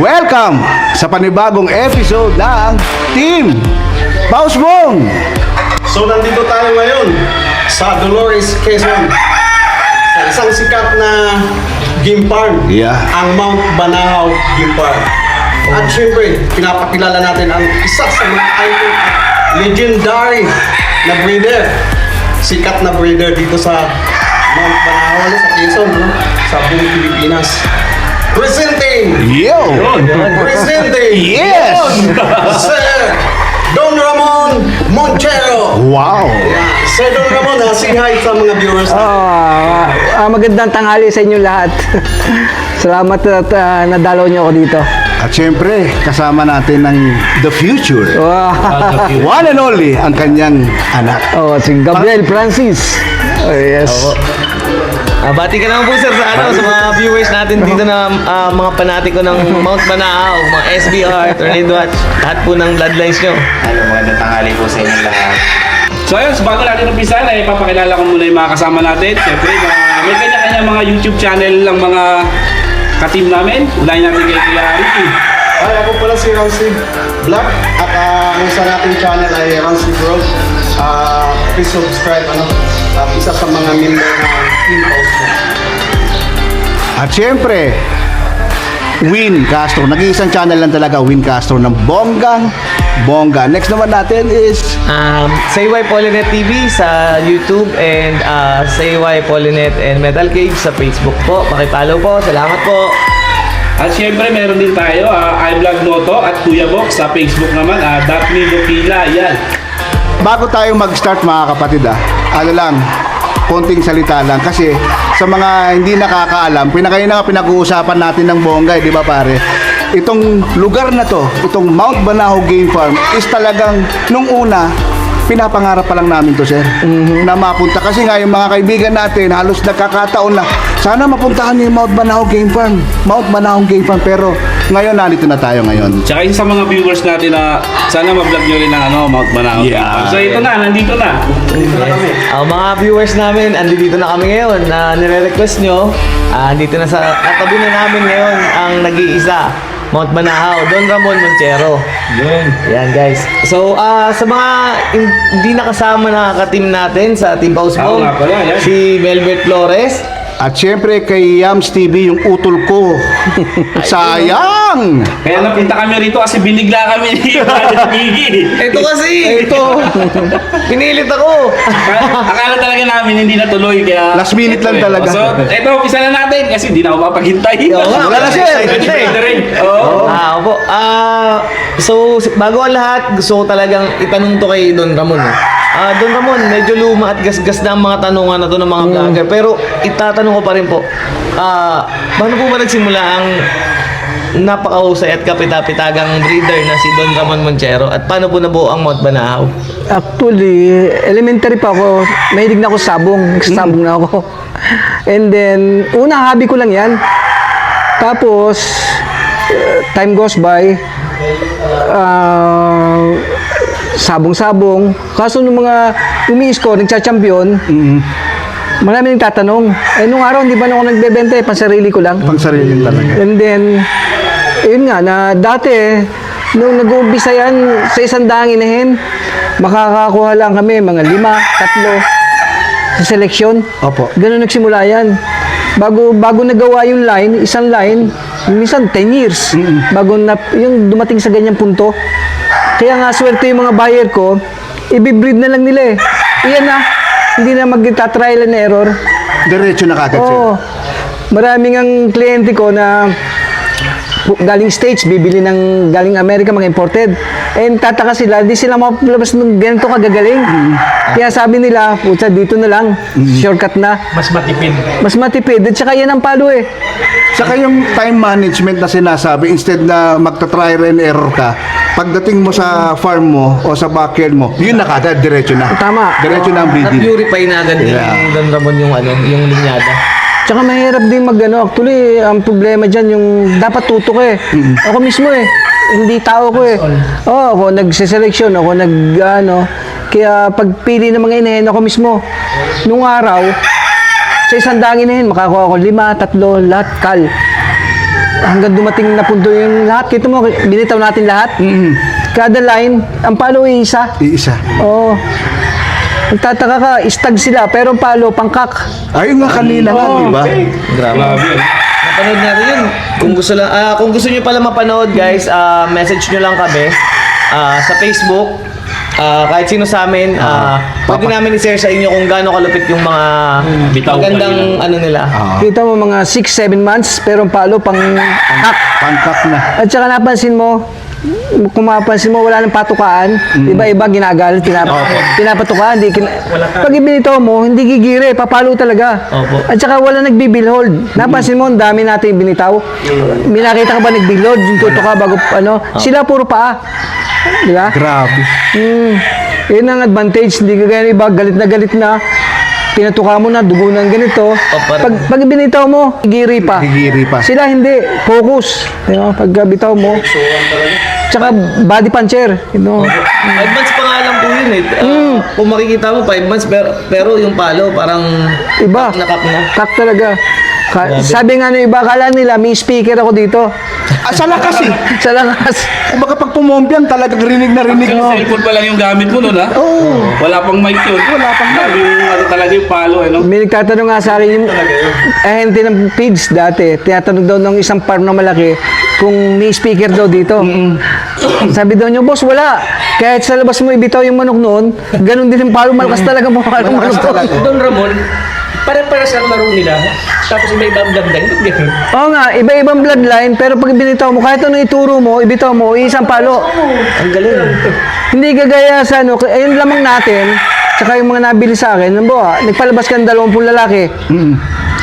welcome sa panibagong episode ng Team Pausbong. So nandito tayo ngayon sa Dolores, Quezon, sa isang sikat na game farm, ang Mount Banahaw Game Farm. At syempre, pinapakilala natin ang isa sa mga icon at legendary na breeder. Sikat na breeder dito sa Mount Banahaw, sa Quezon, no? Sa buong Pilipinas. Presenting! Presenting! Yes! Sir Don Ramon Monchero! Wow! Sir Don Ramon, say hi sa mga viewers. Magandang tanghali sa inyo lahat. Salamat at nadalaw niyo ako dito. At syempre, kasama natin ang The Future. One and only, ang kanyang anak. Si Gabriel Francis. Yes. Bati ka naman po sir sa mga viewers natin dito na mga panatiko ng Mount Banahaw, mga SBR, Tornado Watch, lahat po ng bloodlines nyo. Magandang tanghali po sa inyo lahat. So ayun, bago natin umpisa, papakilala ko muna yung mga kasama natin. Siyempre, may kanya-kanya mga YouTube channel ng mga ka-team namin. Unahin natin kay Kuya Ricky. Ay, ako pala si Ramsey Vlog at ang isa nating channel ay Ramsey Vlog. Please subscribe, isa sa mga member ng Team Pausbong. At syempre, Win Castro. Nag-iisang channel lang talaga, Win Castro, ng bongga. Next naman natin is Sayway Polinet TV sa YouTube and Sayway Polinet and Metal Cage sa Facebook po. Pakipollow po. Salamat po. At syempre, meron din tayo, iVlog Noto at Kuya Box sa Facebook naman, Daphne Lupila, yan. bago tayo mag-start mga kapatid, konting salita lang kasi sa mga hindi nakakaalam, pinag-uusapan natin ng bongga, di ba pare? Itong lugar na to, itong Mount Banahaw Game Farm is talagang nung una pinapangarap pa lang namin to, sir, na mapunta. Kasi nga yung mga kaibigan natin halos nagkakataon na sana mapuntahan niyo yung Mount Banahaw Game Farm, pero ngayon nandito na tayo ngayon. Tsaka yung sa mga viewers natin na sana ma-vlog nyo rin ang Mount Banahaw. Yeah. So ito na, nandito na. Mga viewers namin, andito na kami ngayon na nire-request nyo. Andito na sa katabi na namin ngayon ang nag-iisa, Mount Banahaw, Don Ramon Monchero. Yan guys. So sa mga hindi nakasama na ka-team natin sa Team Pausbong, si Melbert Flores. At syempre kay Yams TV, yung utol ko. Sayang! Kaya napunta kami rito kasi binigla kami ni Brother Gigi. Ito kasi! Pinilit ako! Akala talaga namin hindi natuloy kaya... Last minute lang talaga. So, ito, umpisa na natin kasi hindi na ako mapaghintay. Wala na siya. Opo. So, bago ang lahat, gusto ko talagang itanong to kay Don Ramon. Don Ramon, medyo luma at gasgas na ang mga tanungan na to ng mga vlogger. Pero itatanong ko pa rin po, paano po ba nagsimula ang napakahusay at kapitapitagang breeder na si Don Ramon Monchero? At paano po nabuo ang Mount Banahaw? Actually, elementary pa ako, mahilig na ako sabong. Nagsasabong na ako. And then, una hobby ko lang yan. Tapos, time goes by, sabong-sabong. Kaso nung mga umi-score, nagcha-champion, marami nagtatanong. Nung araw, hindi ba na ako nagbebenta pansarili ko lang. Pangsarili talaga. And then, yun nga, na dati, nung nag-uumpisa yan, sa 100 inahin, makakakuha lang kami, mga 5, 3, sa seleksyon. Opo. Ganun nagsimula yan. Bago nagawa yung line, isang line, minsan 10 years, bago na, yung dumating sa ganyang punto. Kaya nga, swerte yung mga buyer ko, ibibreed na lang nila Iyan na, hindi na mag-trial and error. Diretso na kagad, sir. Oo. Maraming ang kliyente ko na galing States, bibili ng galing Amerika, mga imported. And tataka sila, di sila mapalabas ng ganito kagagaling. Kaya sabi nila, putsa, dito na lang. Shortcut na. Mas matipid. Mas matipid. At saka yan ang palo Saka yung time management na sinasabi, instead na magta-trial and error ka, pagdating mo sa farm mo o sa backyard mo, yun na kagad, diretso na. Tama. Diretso na ang breeding. Na-purify na agad ni Don Ramon yung linyada. Tsaka mahirap din actually, ang problema dyan, yung dapat tutok Ako mismo hindi tao ko ako nagsiseleksyon, ako kaya pagpili ng mga inahin, ako mismo. Nung araw, sa 100 inahin, makakuha ako 5, 3, lahat kal. hanggang dumating na punto yung lahat. Kita mo, binitaw natin lahat. Kada line, ang palo ay isa. Iisa. Oo. Nagtataka ka, istag sila, pero ang palo, pangkak. Ayun nga kanina nga, di ba? Grabe. Napanood natin yun. Kung gusto niyo pala mapanood, guys, message niyo lang kami sa Facebook. Kahit sino sa amin, pwede namin i-share sa inyo kung gaano kalupit yung mga Bitaw magandang ano nila. Kita mo mga 6-7 months, pero ang palo, pangkak. Pangkak na. At saka napansin mo, kung mapansin mo, wala nang patukaan. Iba-iba ginagalit, pinapatukaan. Pag ibinitaw mo, hindi gigire, papalo talaga. Opo. At saka wala nagbibilhold. Napansin mo, ang dami natin binitaw. May nakita ka ba nagbilhold? Yung tutuka bago, sila puro paa. Di ba? Grabe. Yun ang advantage. Hindi ka ganyan iba, galit na. Pinatuka mo na, dugo ng ganito. Pag binitaw mo, gigiri pa. Gigiri pa. Sila hindi, focus. Pag bitaw mo. Tsaka body puncher. 5 months pa nga lang po yun eh. Kung makikita mo, 5 months, pero yung palo, parang Iba. nakap na. Kak talaga. Sabi nga ng iba, akala nila may speaker ako dito. Sa lakas eh. Sa langas. Kumbaga pag pumompiang talagang rinig na rinig Yung mo. cellphone pa lang yung gamit mo nun, ha? Oo. Wala pang mic yun. Wala pang mic. Yung talaga yung palo, eh, no? May nagtatanong nga sa akin yung ahente ng PIDS dati. Tinatanong daw ng isang farm na malaki kung may speaker daw dito. Sabi daw niyo, boss, wala. Kahit sa labas mo ibitaw yung manok noon, ganun din yung palo. Malakas talaga mo palo manok doon. Don Ramon, pare-pares ang laro nila. Tapos iba-ibang bloodline. Ba't ganun? Oo nga, iba-ibang bloodline, pero pag binitaw mo, kahit ano ituro mo, ibitaw mo, isang palo. Ang galing. Hindi kagaya sa ayun lamang natin, tsaka yung mga nabili sa akin, nagpalabas ka ng 20 lalaki.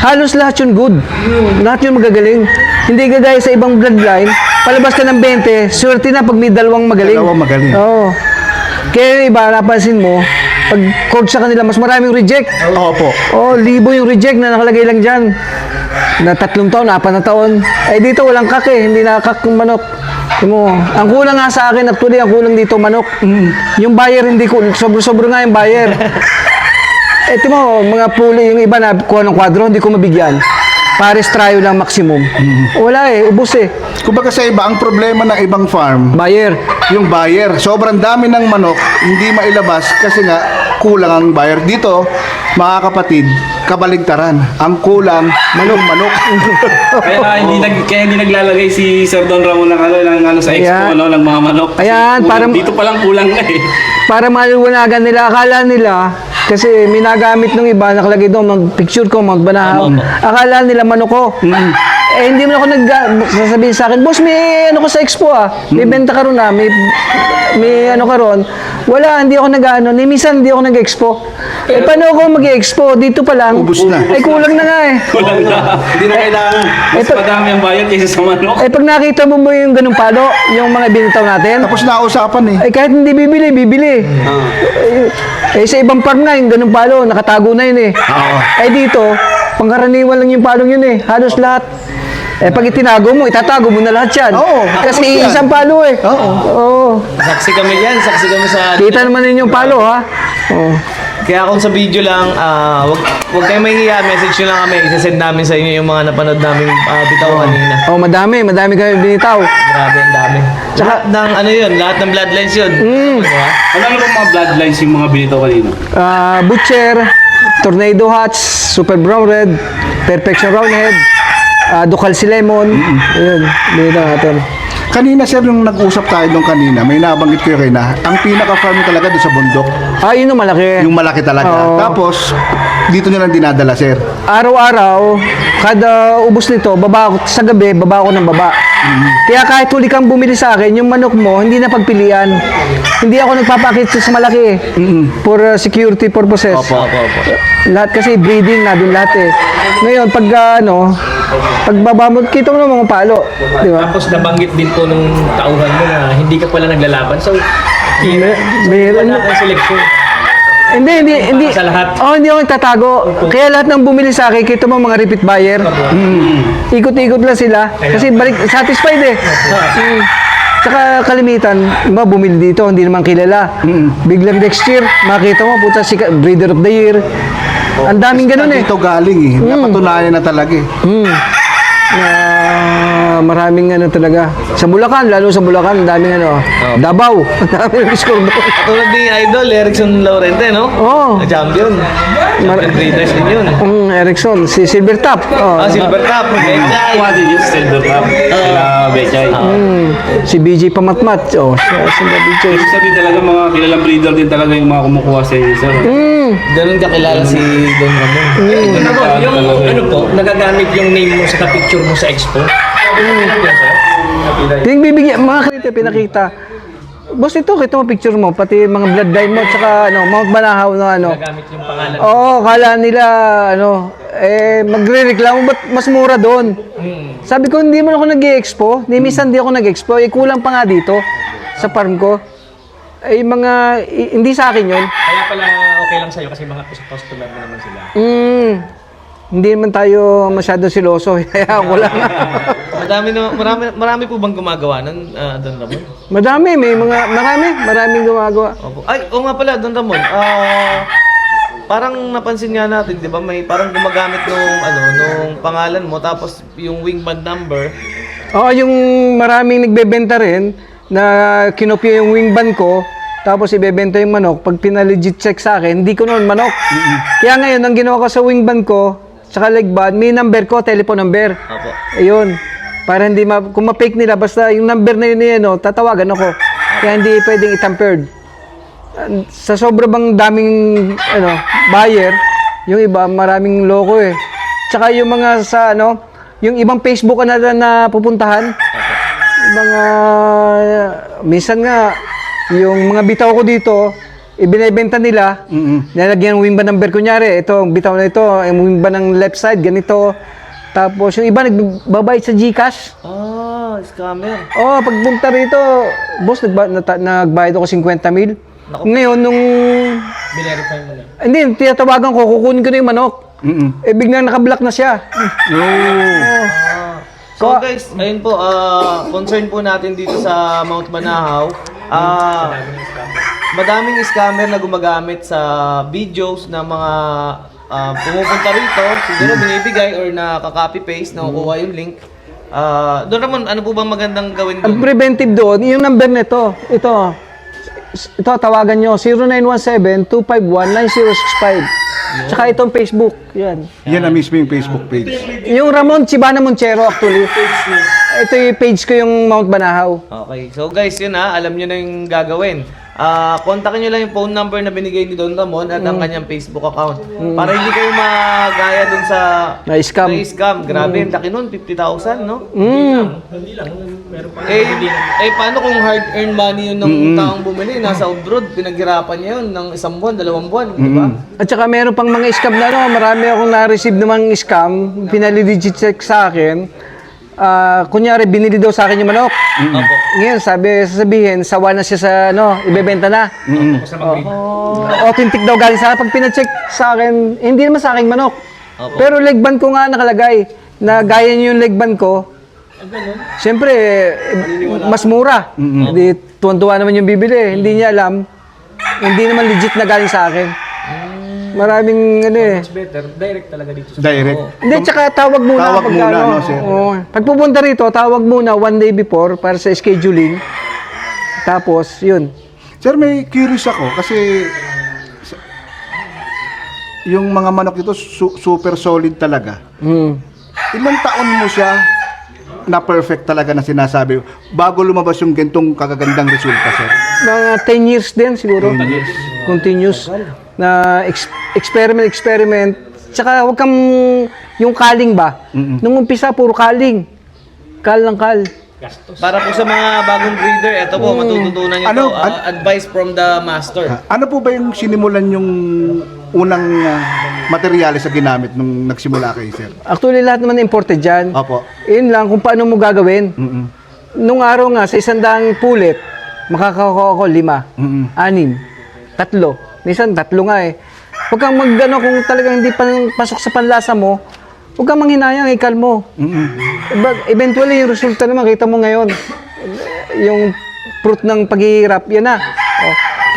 Halos lahat yun good. Lahat yun magagaling. Hindi kagaya sa ibang bloodline, palabas ka ng 20, swerte na pag may dalawang magaling. Dalawang magaling. Oo. Kaya yung iba, napansin mo, pag coach sa kanila, mas maraming reject. Opo. Oh, libo yung reject na nakalagay lang dyan. Na 3 taon, 4 na taon. Eh dito walang kak eh, hindi nakakak yung manok. Mo, ang kulang nga sa akin, actually, ang kulang dito manok. Yung buyer hindi ko, sobro-sobro nga yung buyer. Ito mo, mga puli, yung iba na kuha ng kwadro, hindi ko mabigyan. Pares tryo lang maximum. Wala eh, ubos eh. Kumbaga sa iba, ang problema ng ibang farm, Buyer. yung buyer. Sobrang dami ng manok, hindi mailabas kasi nga kulang ang buyer. Dito, mga kapatid, kabaligtaran. Ang kulang, manok. Kaya hindi naglalagay si Sir Don Ramon ng sa expo, Ayan. ng mga manok. Kasi Ayan, kulang- parang- dito pa lang kulang na eh. Para maliwanagan nila, akala nila, kasi may nagamit ng iba, nakalagay doon, mag-picture ko, magbanahaw. Akala nila manok ko. Eh, hindi mo ako sasabihin sa akin, boss, may ano ko sa expo may benta ka ron may ano ka ron. Wala, hindi ako nag-ano, ni minsan hindi ako nag-expo. Eh, paano ako mag-expo? Dito pa lang. Ubus na. Ay, kulang na nga eh. Kulang na. Hindi na kailangan. Mas Ito- madami ang bayad kaysa sa manok. Eh, pag nakita mo yung ganung palo, yung mga binitaw natin, Tapos nausapan eh. eh, kahit hindi bibili. Eh, sa ibang farm nga, yung ganung palo, nakatago na yun eh. Eh, dito, pangkaraniwan lang yung palong yun eh. Halos lahat. Eh, pag itinago mo, itatago mo na lahat yan. Oo. Kasi Yan. isang palo eh. Oo. Saksi kami yan, saksi kami sa... Kita naman ninyo yung palo, ha? Oo. Kaya kung sa video lang, wag kayong mahihiya, message nyo lang kami. Isasend namin sa inyo yung mga napanood namin bitaw kanina. Oh, madami kami binitaw. Grabe, ang dami. Lahat ng ano yun, lahat ng bloodlines yun. Diba? Ano bang mga bloodlines yung mga binito kanina? Butcher, Tornado Hats, Super Brown Red, Perfection Roundhead, Ducal si Lemon. Ayun, binitaw natin. Kanina sir, nung nag-usap tayo nung kanina, may nabanggit ko kayo na ang pinaka-farm talaga doon sa bundok. Yun yung malaki. Yung malaki talaga. Oo. Tapos, dito nyo lang dinadala sir. Araw-araw, kada ubos nito, baba ako, sa gabi, baba ako ng baba. Kaya kahit huli kang bumili sa akin, yung manok mo, hindi na pagpilian. Hindi ako nagpapakit sa malaki for security purposes. Opo. Lahat kasi breeding na doon lahat eh. Ngayon, pag pagbaba mo, kita mo ng mga palo. Di ba? Tapos nabanggit din po nung tauhan mo na hindi ka pala naglalaban. So, Meron. wala kang seleksyon. Hindi. Sa lahat. Hindi ako nagtatago. Kaya lahat ng bumili sa akin, kita mo mga repeat buyer. Ikot-ikot lang sila. Kasi satisfied eh. Tsaka kalimitan, iba bumili dito, hindi naman kilala. Biglang next year, makita mo, puta, breeder of the year. Ang daming ganun eh. Dito galing eh. Napatunayan na talaga eh. na maraming ano talaga. Sa Bulacan, lalo sa Bulacan, daming ano, Davao. Daming score doon. Tulad ni Idol, Erickson Laurente, no? Oo. Champion. Champion breeders din yun. Erickson, si Silver Top. Oh, Silver Cup, Bechay. What did you Silver Cup? Sila Bechay. si BJ Pamatmat. Oh, si BJ. Ibig sabihin talaga mga kilalang breeder din talaga yung mga kumukuha sa inyo, sir. Ganun kakilala si Don Ramon. Yung ano po, nagagamit yung name mo sa picture mo sa expo. Pinagbibigyan, mga kliyente, pinakita. Boss, ito, kita mo picture mo, pati mga bloodline mo, tsaka ano, Mount Banahaw na ano. Nagagamit yung pangalan. Oo, kala nila, ano, magre-reklamo, ba't mas mura doon? Sabi ko, hindi man ako nag-expo, ni minsan di ako nag-expo, kulang pa nga dito, sa farm ko. Hindi sa akin yun. Kaya pala okay lang sa'yo kasi mga customer mo naman sila. Hindi naman tayo masyadong siloso, kaya ako lang. Marami po bang gumagawa nun, Don Ramon? Maraming gumagawa. Opo. Ay, oo nga pala, Don Ramon. Parang napansin nga natin, 'di ba? May parang gumagamit nung pangalan mo tapos yung wingband number. Oo, yung maraming nagbebenta rin na kinopya yung wingband ko, tapos ibebenta yung manok. Pag pinalegit check sa akin, hindi ko noon manok. Kaya ngayon, ang ginawa ko sa wingband ko, tsaka leg band, may number ko, telephone number. Opo. Ayun. Para hindi kung ma-fake nila, basta yung number na yun, tatawagan ako. Kaya hindi pwedeng itampered. Sa sobrang daming buyer, yung iba maraming loko eh. Tsaka yung mga yung ibang Facebook na pupuntahan, minsan nga yung mga bitaw ko dito, ibinebenta nila, nilagyan ng wingman number, kunyari, ito, bitaw na ito, yung wingman ng left side, ganito. Tapos yung iba nagbabayad sa GCash. Scammer. Pagpunta rito, boss, nagbayad ako 50 mil. Ngayon, nung... Binerify mo na. Hindi, tinatawagan ko, kukunin ko na yung manok. Biglang nakablock na siya. So guys, ayun po, concern po natin dito sa Mount Banahaw. Madaming scammer na gumagamit sa videos na mga pumupunta rito, siguro binibigay or nakaka-copy-paste, nakukuha yung link. Don Ramon, ano po bang magandang gawin Ang doon? preventive doon, yung number nito, ito, tawagan nyo, 0917-251-9065. Tsaka itong Facebook, yan. Yan na mismo yung Facebook page. Yung Ramon Chibana Monchero, actually. Ito yung page ko, yung Mount Banahaw. Okay, so guys, yun alam nyo na yung gagawin. Kontakin nyo lang yung phone number na binigay ni Don Ramon at ang kanyang Facebook account. Para hindi kayo magaya dun sa Na-scam. na-scam. Grabe, ang laki nun, 50,000, no? Hindi lang, meron pa. Paano kung hard-earned money yun ng taong bumili? Nasa abroad, pinaghirapan niya yun ng 1 buwan, 2 buwan, di ba? At saka meron pang mga scam na marami akong na-receive ng mga scam, pinali-digit check sa akin. Kunyari, binili daw sa akin yung manok. Opo. Ngayon, sasabihin, sawa na siya sa, ibebenta na. Authentic daw galing sa akin. Pag pinacheck sa akin, hindi naman sa akin manok. Opo. Pero leg band ko nga nakalagay, na gaya niyo yung leg band ko. Siyempre, mas mura. Hindi, tuwan-tuwa naman yung bibili. Hindi niya alam. Hindi naman legit na galing sa akin. Maraming It's better, direct talaga dito sa Direct. Hindi, tsaka tawag muna. Tawag muna, sir? Pag pupunta rito, tawag muna 1 day before para sa scheduling. Tapos, yun. Sir, may curious ako kasi yung mga manok dito super solid talaga. Ilang taon mo siya na perfect talaga na sinasabi bago lumabas yung gantong kagagandang resulta, sir? Mga 10 years din siguro. Continuous. Na experiment. Tsaka huwag kang yung kaling ba? Nung umpisa, puro kaling. Kal ng kal. Para po sa mga bagong breeder, ito po, matututunan nyo advice from the master. Ano po ba yung sinimulan yung unang materyales sa ginamit nung nagsimula kayo, sir? Actually, lahat naman imported dyan. Opo. Yun lang kung paano mo gagawin. Nung araw nga, sa 100 pulit, makakakuha ako 5, 6, 3. Minsan 3 nga eh. Huwag kang kung talagang hindi pa pasok sa panlasa mo, huwag kang manghinayang, ikal mo. Eventually, yung resulta naman, kita mo ngayon. Yung fruit ng paghihirap, yan na.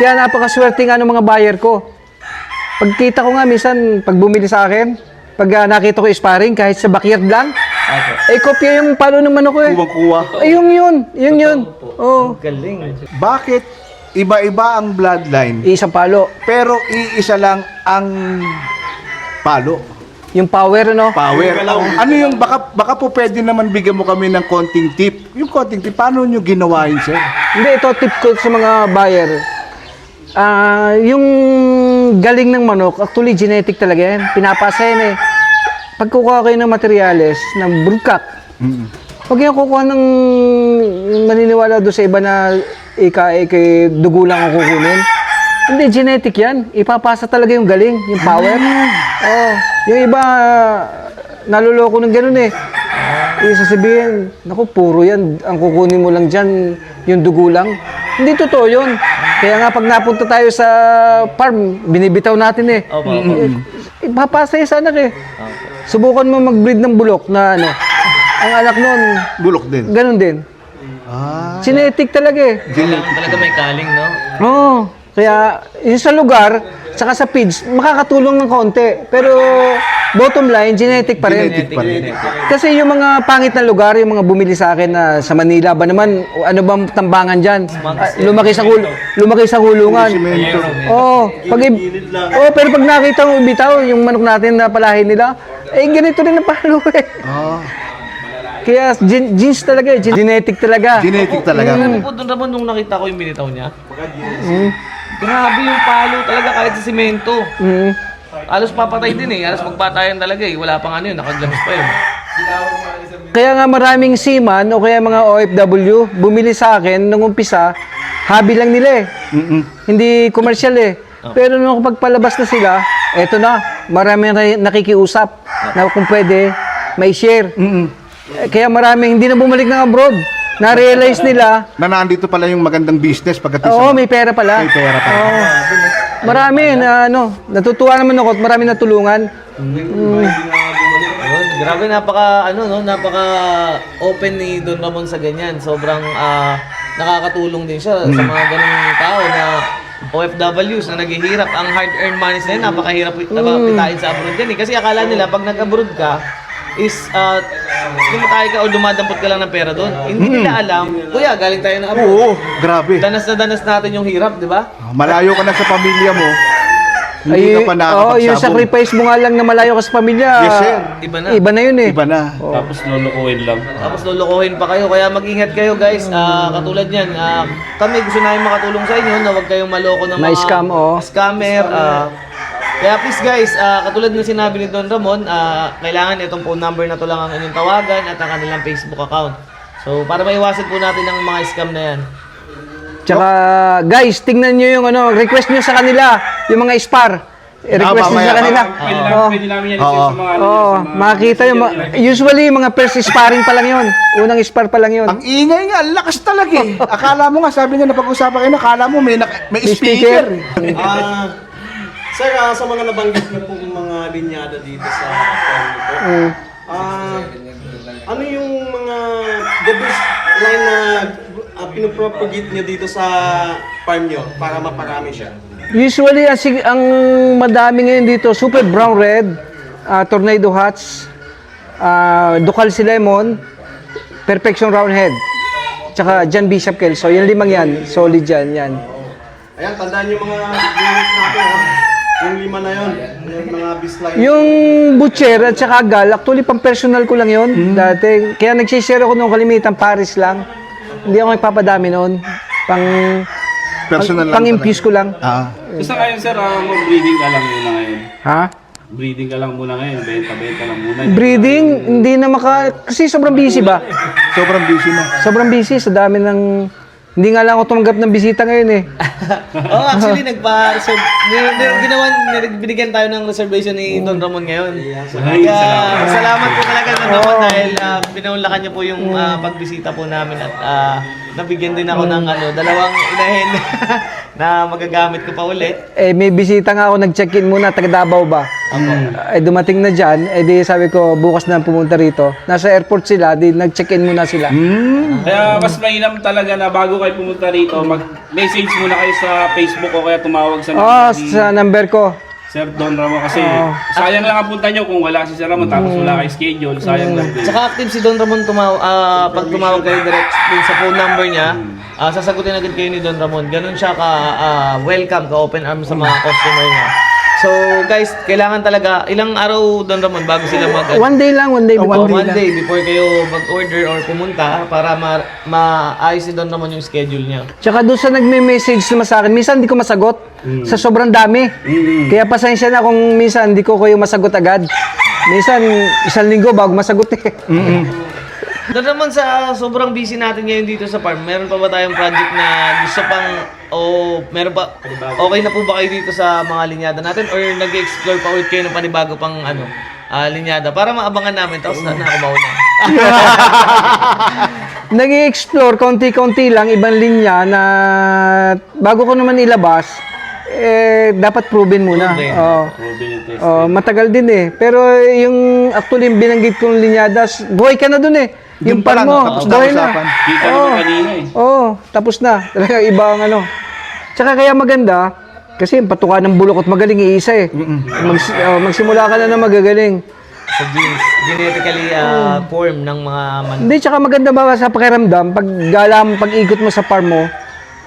Kaya napakaswerte nga ng mga buyer ko. Pagkita ko nga, minsan, pag bumili sa akin, pag nakita ko sparring, kahit sa backyard lang, kopya yung palo ng manok ko eh. Kuwang-kuwa. Ay, yun. Oh, Galing. Bakit iba-iba ang bloodline, isang palo. pero iisa lang ang palo? Yung power, ano? Power. Ano yung, baka po pwede naman bigyan mo kami ng konting tip. Yung konting tip, paano nyo ginawa yun, sir? Hindi, ito tip ko sa mga buyer. Yung galing ng manok, actually genetic talaga yan. Pinapasa yan eh. Pag kukuha kayo ng materyales, ng broodcock, huwag yung kukuha ng yung maniniwala doon sa iba na kay dugo lang ang kukunin. Hindi, genetic yan. Ipapasa talaga yung galing, yung power. Oh, yung iba, naluloko ng ganun eh. Sasabihin, naku, puro yan. Ang kukunin mo lang dyan, yung dugo lang. Hindi totoo yun. Kaya nga pag napunta tayo sa farm, binibitaw natin eh. Opo. Ipapasa yung sa anak eh. Subukan mo mag-breed ng bulok na ano. Ang anak nun, Bulok din. ganun din. Genetic talaga eh. Kailangan talaga may kaling, no? Oo. Kaya yung sa lugar, saka sa feeds, makakatulong ng konti. Pero bottom line, genetic pa rin. Genetic pa rin. Kasi yung mga pangit na lugar, yung mga bumili sa akin na sa Manila ba naman, ano bang tambangan dyan? Lumaki sa kulungan. Simento. Pero pag nakita mo bitaw, yung manok natin na palahin nila, ganito rin ang palo eh. Kaya genes talaga eh, genetic talaga. Genetic talaga. Sabi po doon Ramon, nung nakita ko yung binitaw niya. Grabe yung palo talaga kahit sa simento. Alos papatay din eh. Alos magpatayan talaga eh. Wala pang ano yun. Nakaglamis pa yun. Kaya nga maraming seaman o kaya mga OFW bumili sa akin nung umpisa, hobby lang nila eh. Hindi commercial eh. Pero nung pagpalabas na sila, eto na, marami nakikiusap na kung pwede, may share. Kaya marami hindi na bumalik ng abroad. Na-realize nila, Na nandito pala yung magandang business pagdating oo, sa... may pera pala. May pera pala. Oo. Marami na natutuwa naman ako at marami natulungan. Yun, grabe napaka open ni Don Ramon sa ganyan. Sobrang nakakatulong din siya sa mga ganung tao na OFWs na naghihirap. Ang hard-earned money nila, napakahirap pitain sa abroad yan eh. Kasi akala nila pag nag-abroad ka is lumatay ka o dumadampot ka lang ng pera doon. Hindi nila alam, kuya, galing tayo ng abroad. Oo, grabe. Danas na danas natin yung hirap, di ba? Malayo ka na sa pamilya mo. Hindi ka pa nakakapagsabong. yung sacrifice mo nga lang na malayo ka sa pamilya. Yes, sir. Iba na. Iba na yun eh. Iba na. Tapos lulukuhin lang. Tapos lulukuhin pa kayo, kaya mag-ingat kayo guys. Katulad niyan, kami gusto namin makatulong sa inyo na huwag kayong maloko ng mga Ma-scam, scammer. Kaya please guys, katulad ng sinabi ni Don Ramon, kailangan itong phone number na to lang ang inyong tawagan at ang kanilang Facebook account. So para maiwasan po natin ang mga scam na yan. Tsaka guys, tingnan nyo yung request nyo sa kanila, yung mga spar. I-request nyo mamaya, sa kanila. Pwede namin yan isa sa mga Makikita yung usually mga first sparring pa lang yun. Unang spar pa lang yun. Ang ingay nga, ang lakas talaga eh. Akala mo nga, sabi nga na pag-usapan kayo, akala mo may speaker. Sir, sa mga nabanggit niyo pong mga linyada dito sa farm niyo po, ano yung mga the best line na pinopropagate niyo dito sa farm niyo para maparami siya? Usually, ang madami ngayon dito, Super Brown Red, Tornado Hats, Ducal si Lemon, Perfection Round Head, tsaka John Bishop Kelso. Yan limang yan, solid yan. Ayan, tandaan yung mga viewers natin ha. Yung lima na yun, yung mga bisline. Yung butcher at saka gal, actually pang personal ko lang yun dati. Kaya nagsishare ako nung kalimitan Paris lang. Hindi ako nagpapadami noon. Personal lang Pang-infuse ko lang. Basta ngayon sir, breeding ka lang muna ngayon. Ha? Breeding ka lang muna ngayon, benta lang muna. Breeding, hindi na kasi sobrang busy ba? Sobrang busy na. Sobrang busy, sa dami ng... Hindi nga lang ako tumanggap ng bisita ngayon eh. Actually, binigyan tayo ng reservation ni Don Ramon ngayon. Kaya, salamat po talaga Don Ramon dahil pinaunlakan niyo po yung pagbisita po namin at nabigyan din ako ng dalawang inahin na magagamit ko pa ulit. May bisita nga ako, nag-check-in muna, taga Davao ba? Dumating na dyan, di sabi ko, bukas na pumunta rito. Nasa airport sila, di nag-check-in muna sila. Kaya mas mainam talaga na bago kayo pumunta rito, mag-message muna kayo sa Facebook o kaya tumawag sa number Sa number ko. Sir Don Ramon kasi sayang lang ang punta nyo kung wala si Sir Ramon tapos wala kayo schedule, sayang lang din. Tsaka active si Don Ramon pag tumawag kayo direct dun sa phone number niya, sasagutin agad kayo ni Don Ramon. Ganun siya welcome, ka-open arms sa mga customer niya. So guys, kailangan talaga, ilang araw Don Ramon bago sila One day lang, one day before. one day before kayo mag-order or pumunta para maayos ni Don Ramon yung schedule niya. Tsaka doon sa nagme-message naman sa akin, minsan hindi ko masagot. Sa sobrang dami. Kaya pasensya na kung minsan hindi ko kayo masagot agad. Minsan, 1 linggo bago masagot eh. Don Ramon, sa sobrang busy natin ngayon dito sa farm, meron pa ba tayong project na gusto pang, meron pa, okay na po ba kayo dito sa mga linyada natin or nag-explore pa ulit kayo ng panibago pang linyada para maabangan namin tapos na ako mauna. Nag-i-explore, konti-konti lang, ibang linya na bago ko naman ilabas, dapat proven muna. Matagal din eh. Pero yung actually yung binanggit kong linyadas, buhay ka na dun eh. Yung pa pan lang, mo, tapos na buhay na. usapan. Kita naman kanina eh. Tapos na. Talaga iba ang Tsaka kaya maganda, kasi yung patuka ng bulok at magaling iisa eh. Magsimula ka na magagaling. Sa genes, genetically form ng mga Hindi, tsaka maganda ba sa pakiramdam, pag ikot mo sa farm mo,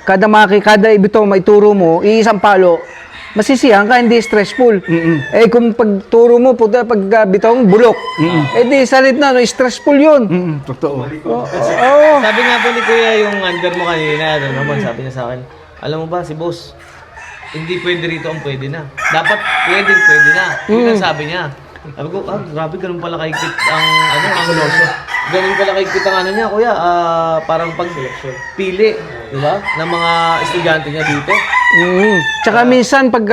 kada ibito maituro mo, iisang palo, masisiyahan ka, hindi stressful. Eh kung pagturo mo, pag bitong bulok, di salit na, stressful yun. Totoo. Sabi nga po ni Kuya yung under mo kanina, Don Ramon, sabi niya sa akin, alam mo ba si boss, hindi pwede rito ang pwede na. Dapat pwede na. Yun ang sabi niya. Sabi ko, grabe, ganun pala kahigpit ang ganun pala kahigpit ang niya, Kuya, parang pagpili, di ba, ng mga estudyante niya dito. Tsaka minsan pag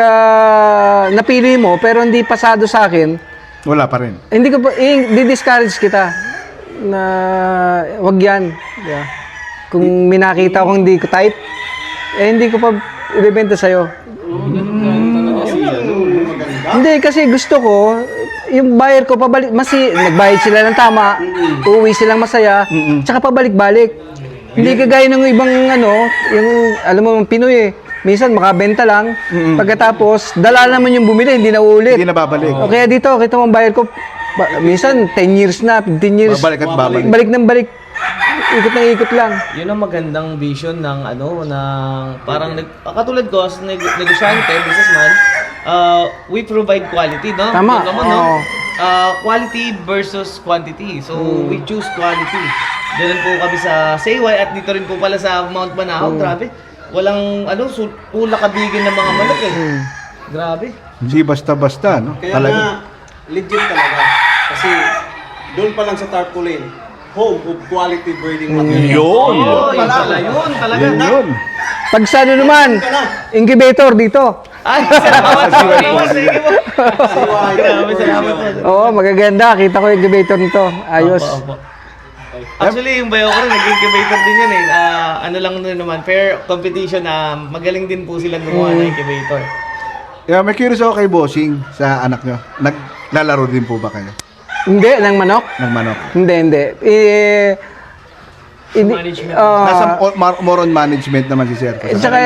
napili mo pero hindi pasado sa akin, Wala pa rin. hindi ko pa di-discourage kita na wag yan. Yeah. Kung minakita ko hindi ko type, hindi ko pa ibebenta sa'yo. Hindi kasi gusto ko yung buyer ko pabalik, nagbayad sila ng tama, uuwi silang masaya, tsaka pabalik-balik. Hindi kagaya ng ibang yung alam mo yung Pinoy eh. Minsan makabenta lang, pagkatapos dala naman yung bumili, hindi na uulit. Hindi na babalik. O kaya dito, kita mo ang buyer ko, minsan 10 years na, 15 years. Babalik at babalik. Balik ng balik. Ikot ng ikot lang. Yun ang magandang vision ng parang katulad ko as negosyante, businessman, we provide quality, no? Tama. Yun naman, no? Quality versus quantity. So, we choose quality. Ganun po kami sa Sayway at dito rin po pala sa Mount Banahaw. Grabe. Walang pula kabigin ng mga manok eh. Grabe. Hindi basta-basta, no? Kaya nga, legit talaga. Kasi doon pa lang sa tarpaulin, home of quality breeding material. Yun! Yun talaga. Yun! Pag sa naman, incubator dito. Ay, salamat. Sige po. Grabe, salamat. Oo, magaganda. Kita ko yung incubator nito. Ayos. Opo. Actually, yung bayo ko rin, nag-incubator din yan eh. Lang naman, fair competition na magaling din po silang gumawa ng incubator. Yeah, may curious ako kay Bossing sa anak nyo. Naglalaro din po ba kayo Hindi, ng manok? ng manok? Hindi. Nasa more on management naman si Sir. Tsaka,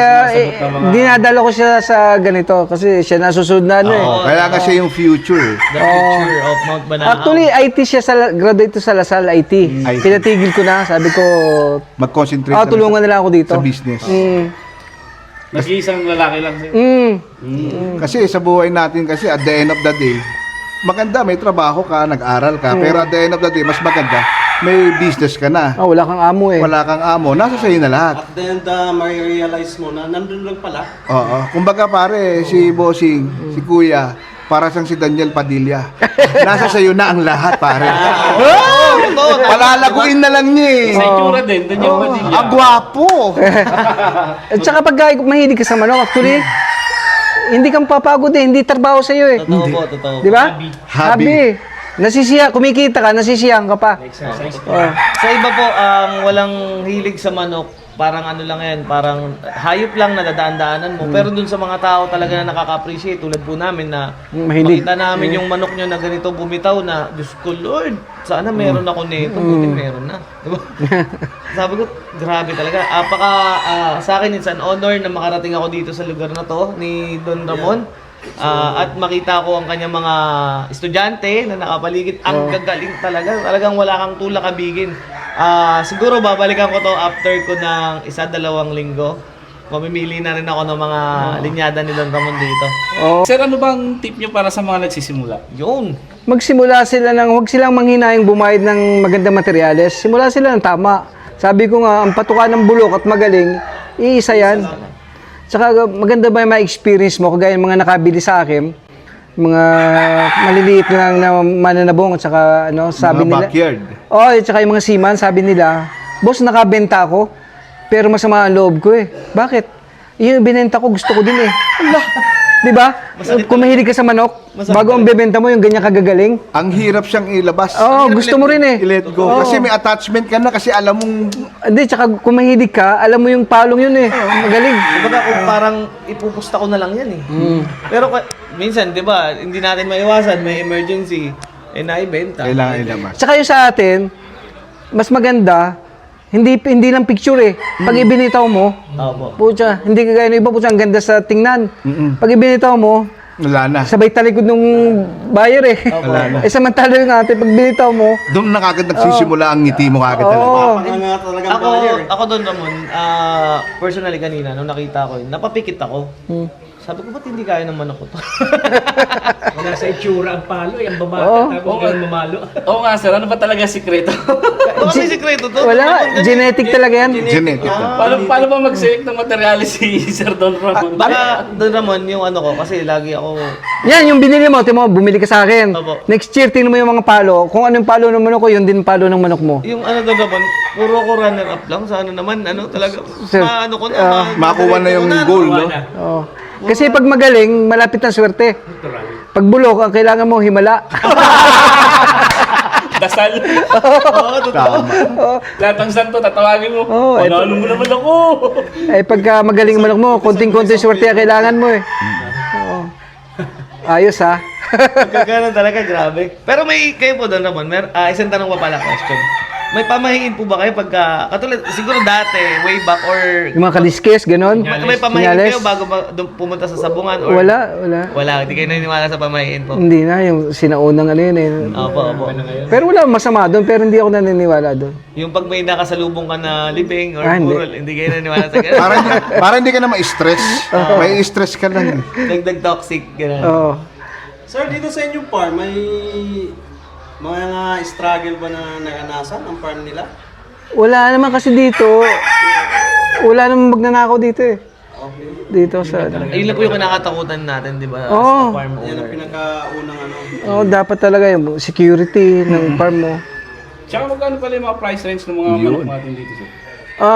dinadala ko siya sa ganito kasi siya nasusunod na Kaya nga siya yung future. The future of Mount Banahaw. Actually, IT siya, graduate to sa Lasal IT. IT. Pinatigil ko na, sabi ko, Mag-concentrate na tulungan na lang ako dito. sa business. Nag-iisang lalaki lang sir. Kasi sa buhay natin kasi at the end of the day, maganda, may trabaho ka, nag-aral ka, pero at the end of the day, mas maganda, may business ka na. wala kang amo eh. Wala kang amo, nasa sa'yo na lahat. At then, ma-realize mo na nandun lang pala. Oo. Kumbaga pare, si Bossing, si Kuya, para siyang si Daniel Padilla. Nasa sa'yo na ang lahat, pare. Palalaguin na lang niya eh. Sa itsura din, doon yung Padilla. Ang gwapo! At saka pag mahilig ka sa manok, actually, hindi kang papagod eh, hindi trabaho sa'yo eh. Totoo. Di ba? Hobby. Kumikita ka, nasisiyahan ka pa. Sa iba po, ang walang hilig sa manok, parang lang yan, parang hayop lang na dadaan-daanan mo. Pero dun sa mga tao talaga na nakaka-appreciate, tulad po namin na Mahilig. makita namin yung manok nyo na ganito bumitaw na, Diyos ko Lord, sana meron ako nito, buti meron na. Diba? Sabi ko, grabe talaga. Sa akin, it's an honor na makarating ako dito sa lugar na to ni Don Ramon. At makita ko ang kanyang mga estudyante na nakapaligid. Ang gagaling talaga. Talagang wala kang tulak kabigin. Siguro babalikan ko to after ko ng 1-2 linggo. Mamimili na rin ako ng mga linyada ni Don Ramon dito. Sir, ano bang tip nyo para sa mga nagsisimula? Yun. Magsimula sila ng, huwag silang manghinayang bumayad ng magandang materyales. Simula sila ng tama. Sabi ko nga, ang patuka ng bulok at magaling, iisa yan. Tsaka maganda ba yung ma-experience mo, kagaya ng mga nakabili sa akin, mga maliliit lang na mananabong, at saka ano, sabi Mga nila. backyard. Oo, at saka yung mga seaman, sabi nila, boss, nakabenta ako, pero masama ang loob ko eh. Bakit? Yung binenta ko, gusto ko din eh. Allah! Di ba? Kung mahilig ka sa manok, bago ang bebenta mo, yung ganyan kagagaling. Ang hirap siyang ilabas. Oo, gusto mo rin eh. I-let go. Kasi may attachment ka na kasi alam mong Hindi, tsaka kung mahilig ka, alam mo yung palong yun eh. Magaling. Kumbaga kung parang ipupusta ko na lang yan eh. Pero minsan, di ba, hindi natin maiwasan, may emergency, naibenta. kailangan ilabas. Tsaka yung sa atin, mas maganda, hindi lang picture eh. Pag ibinitaw mo, Opo. pucha, hindi kagaya ng iba, pucha, ang ganda sa tingnan. Pag ibinitaw mo, Wala na. sabay talikod nung buyer eh. Wala na. Eh samantala yung ate, pag binitaw mo, Doon na kagad nagsisimula ang ngiti mo kagad talaga. oo. Nga talagang buyer eh. Ako Don Ramon, personally kanina, nung nakita ko yun, napapikit ako. Sabi ko, ba't hindi kaya ng manok ko to? Wala sa itsura ang palo, yung babata, Oo. tapos ganun mamalo. Oo nga sir, ano ba talaga sikreto? Baka may sikreto to. Wala, genetic talaga yan. Genetic. paano ba mag-select ng materialis si Sir Don Ramon? Baka Don Ramon, yung ano ko, kasi lagi ako, Yan, yung binili mo, timo, bumili ka sa akin. Opo. Next year, tingnan mo yung mga palo. Kung ano yung palo ng manok ko, yun din palo ng manok mo. yung ano Don Ramon, puro ko runner up lang sa ano naman, ano talaga, Sir, ano ko na, Makuha na yung goal, no? Oo. Kasi pag magaling, malapit ang swerte. Pag bulok, ang kailangan mo, himala. Dasal. Oo, totoo. Lahat ng santo, tatawagin mo. Oo, Panalo mo naman ako. Eh, pagka magaling ang manok mo, konting-konting swerte ang kailangan mo eh. Oo. Ayos ha. Gano'n talaga, grabe. Pero may, kayo po Don Ramon, isang tanong pa pala question. May pamahiin po ba kayo pagka, katulad, siguro dati, way back, or Yung mga kaliskes, ganon. may pamahiin Senyales. kayo bago pumunta sa sabungan? Or Wala. Wala, hindi kayo naniniwala sa pamahiin po. Hindi na, yung sinaunang ano yun eh. Opo. Pero wala masama doon, pero hindi ako naniniwala doon. Yung pag may nakasalubong ka na libing or Hindi. burol, hindi kayo naniniwala sa ganun. Para hindi ka na ma-stress. May stress ka lang. Dagdag toxic, gano'n. Oo. Sir, dito sa inyong farm, may mga struggle ba na naranasan ang farm nila? Wala naman kasi dito, wala naman magnanakaw dito eh. Dito sa Ayun lang po yung kinakatakutan natin, di ba? Oo. Sa farm Yan ang owner. pinakaunang ano. dapat talaga yung security ng farm mo. Tsaka magkano pala yung mga price range ng mga manok natin dito sir?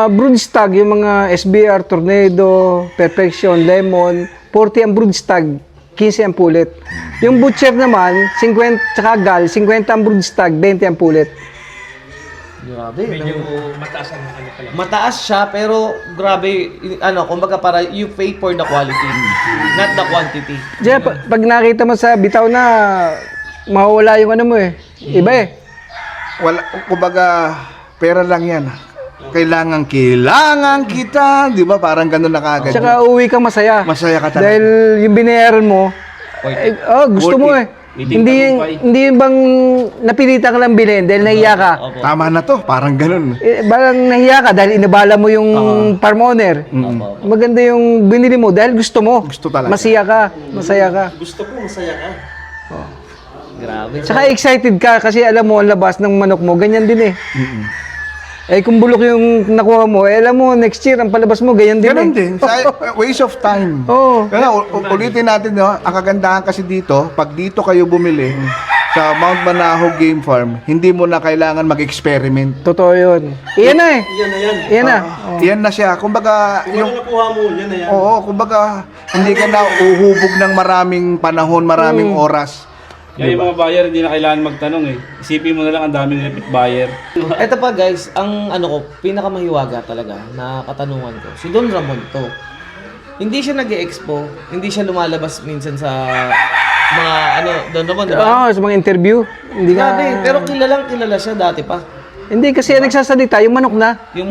Broodstag, yung mga SBR, Tornado, Perfection, Lemon, 40 ang broodstag, 15 ang pulit. Yung butcher naman, 50, tsaka gal, 50 ang broodstag, 20 ang pulit. Grabe. Medyo mataas ang ano pala. Mataas siya, pero grabe, kumbaga para you pay for the quality, not the quantity. Diyan, pag nakita mo sa bitaw na, mawawala yung ano mo eh. Iba eh. Wala, kumbaga, pera lang yan. Kailangan kita, di ba? Parang ganun na kagad. Tsaka uwi kang masaya. Masaya ka talaga. Dahil yung binayaran mo, gusto Worth mo it. eh. Hindi bang napilitan ka lang bilhin dahil nahiya ka. Opo. Tama na to, parang ganun. Parang nahiya ka dahil inabala mo yung farm owner. Maganda yung binili mo dahil gusto mo. Gusto talaga. Masaya ka. Gusto ko masaya ka. Grabe. Tsaka excited ka kasi alam mo ang labas ng manok mo, ganyan din eh. Eh kung bulok yung nakuha mo, alam mo next year ang palabas mo, ganyan din Ganun eh. din. Waste of time. Oo. Kaya ulitin natin, no? Ang kagandahan kasi dito, pag dito kayo bumili sa Mount Banahaw Game Farm, hindi mo na kailangan mag-experiment. Totoo yun. Iyan na eh. Yan na yan. Iyan na. Yan na siya. Kumbaga, Kung ano nakuha mo, yan na yan. oo, kumbaga, hindi ka na uhubog ng maraming panahon, maraming oras. Kaya yung mga buyer, hindi na kailangan magtanong eh. Isipin mo na lang ang daming repeat buyer. Ito pa guys, ang pinakamahiwaga talaga na katanungan ko, si Don Ramon to. Hindi siya nag-e-expo, hindi siya lumalabas minsan sa mga Don Ramon, di ba? Sa mga interview. Hindi Grabe, nga. pero kilala siya dati pa. Hindi kasi nagsasalita yung manok na. Yung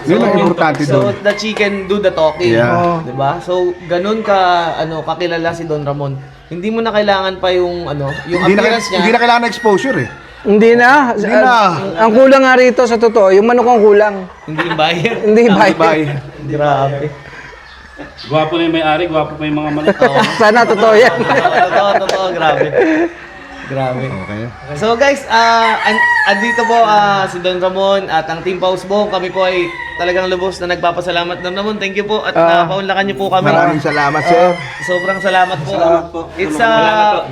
Yun ang importante So, doon. the chicken do the talking. Yeah. Diba? So, ganun kakilala si Don Ramon. Hindi mo na kailangan pa yung appearance niya. Hindi na kailangan ng exposure eh. Hindi na. Hindi na. Ang kulang nga rito sa totoo, yung manok ang kulang. Hindi yung buyer. Hindi ba? Bye. Grabe. Gwapo na yung may-ari, gwapo pa yung mga manok. Sana totoo yan. Totoo, grabe. Grabe. Okay. So guys, andito po si Don Ramon at ang Team Pausbong. Kami po ay talagang lubos na nagpapasalamat, Don Ramon. Thank you po at napaunlakan niyo po kami. Maraming salamat, sir. Sobrang salamat po. It's a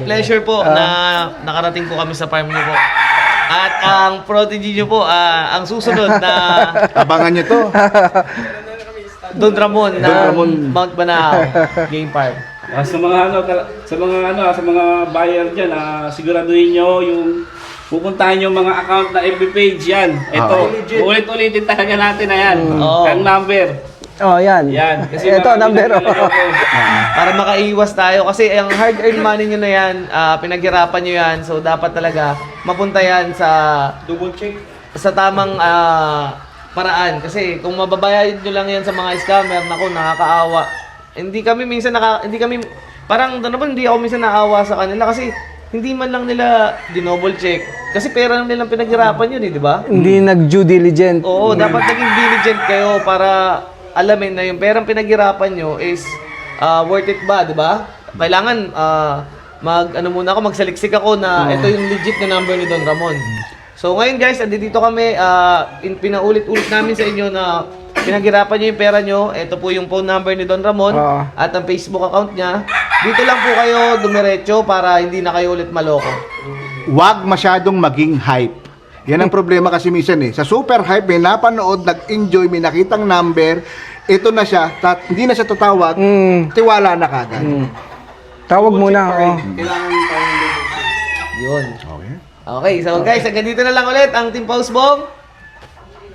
pleasure po na nakarating po kami sa farm niyo po. At ang prodigy niyo po, ang susunod na Abangan nyo to. Don Ramon na Mount Banao Game Park. Sa mga buyer diyan, siguraduhin niyo yung pupuntahan yung mga account na FB page yan. Ito, ulit-ulitin talaga natin na yan. Ang number. Oh, yan. Yan. Kasi Ito, marami number. na talaga po. Para makaiwas tayo kasi ang hard-earned money nyo na yan, pinaghirapan nyo yan, so dapat talaga mapunta yan sa Double check. sa tamang paraan. Kasi kung mababayad nyo lang yan sa mga scammer, naku, nakakaawa. Hindi kami parang hindi ako minsan naawa sa kanila kasi hindi man lang nila dinoble check. Kasi pera lang nilang pinaghirapan yun di ba? Hindi nag-due diligent. Oo, dapat naging diligent kayo para alamin na yung perang pinaghirapan nyo is worth it ba, di ba? Kailangan magsaliksik ako na ito yung legit na number ni Don Ramon. So ngayon guys, andito kami, pinaulit-ulit namin sa inyo na pinaghirapan nyo yung pera nyo. Ito po yung phone number ni Don Ramon at ang Facebook account niya. Dito lang po kayo dumiretso para hindi na kayo ulit maloko. Huwag masyadong maging hype. Yan ang problema kasi minsan eh. Sa super hype, may napanood, nag-enjoy, may nakitang number, ito na siya, hindi na siya tatawag, tiwala na kagad. Tawag muna. Oh. Yun. Okay, so guys, hanggang dito na lang ulit ang Team Pausbong.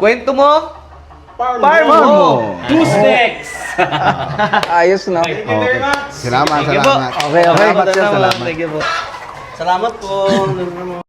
Kwento mo, farm mo. Who's next? Ayos na. Okay. Salamat, Thank you po. salamat. Okay, okay. Salamat, sir, Salamat, salamat. thank you po. Salamat po.